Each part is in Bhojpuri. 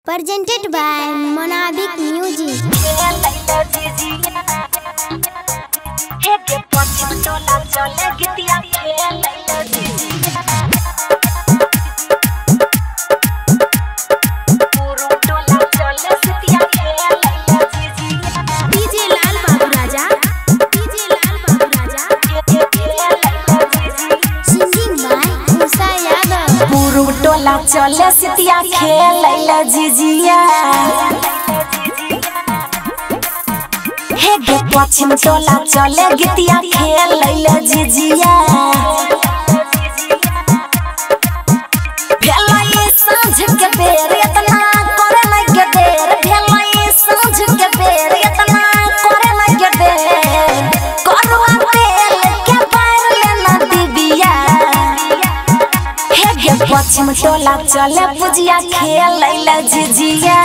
Presented by Monabic Music. टोला चले सितिया खेलैला जिजिया हे गे पश्चिम टोला चले गितिया खेलैला जिजिया भेलै सांझ के बेर इतना करे लगे देर भेलै सांझ के बेर इतना करे लगे देर करवा तेल के पैर लेना दिबिया पश्चिम टोला चले पुजिया खेलैला जिजिया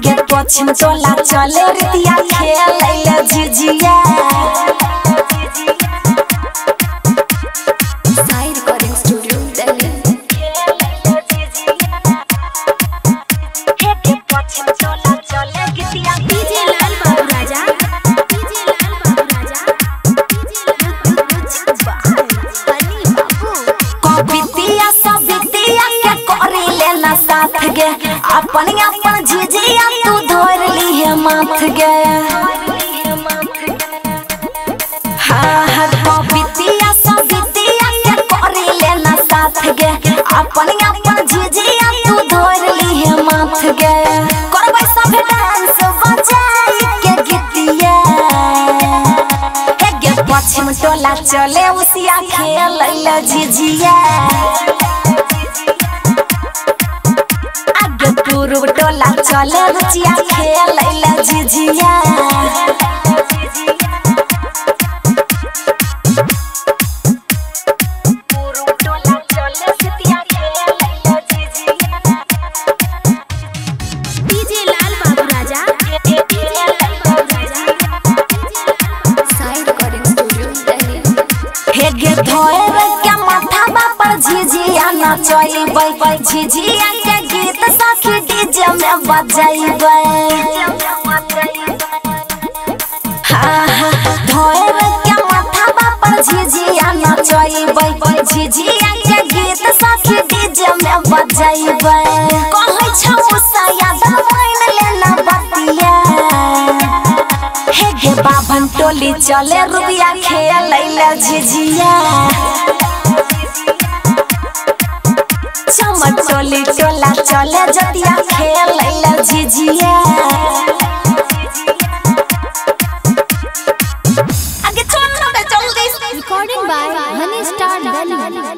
गे पश्चिम टोला चले रितिया खेलैला जिजिया साइड रिकॉर्डिंग स्टूडियो दिल्ली गे पश्चिम टोला चले गितिया डीजे लाल बाबू राजा बितिया सब बितिया के करी लेना साथ गे अपन अपन झिझिया तू धोर ली है माथ गे हाँ बितिया सब बितिया के करी लेना साथ गे अपन अपन झिझिया तू धोर ली है माथ गे करबै सब डांस बजाई के गीतिया गे पश्चिम टोला चले उसिया खेलैला जिजिया आगे पूर्व टोला चले रुचिया खेलैला जिजिया पूर्व टोला चले सितिया खेलैला जिजिया डीजे लाल बाबू राजा साइड रिकॉर्डिंग स्टूडियो दिल्ली हे गे धोएर के माथा पर झिझिया नचैबै झिझिया के गीत सखी डीजे में बजैबै धोएर के माथा पर झिझिया नचैबै झिझिया के गीत सखी डीजे में बजैबै कहै छौ सयाद बन लेना बतिया हे गे बाभन टोली चले रुबिया खेलैला झिझिया चमन टोली टोला चले जतिया खेलैला झिझिया आगे चल जल्दी recording by Honey Star Delhi.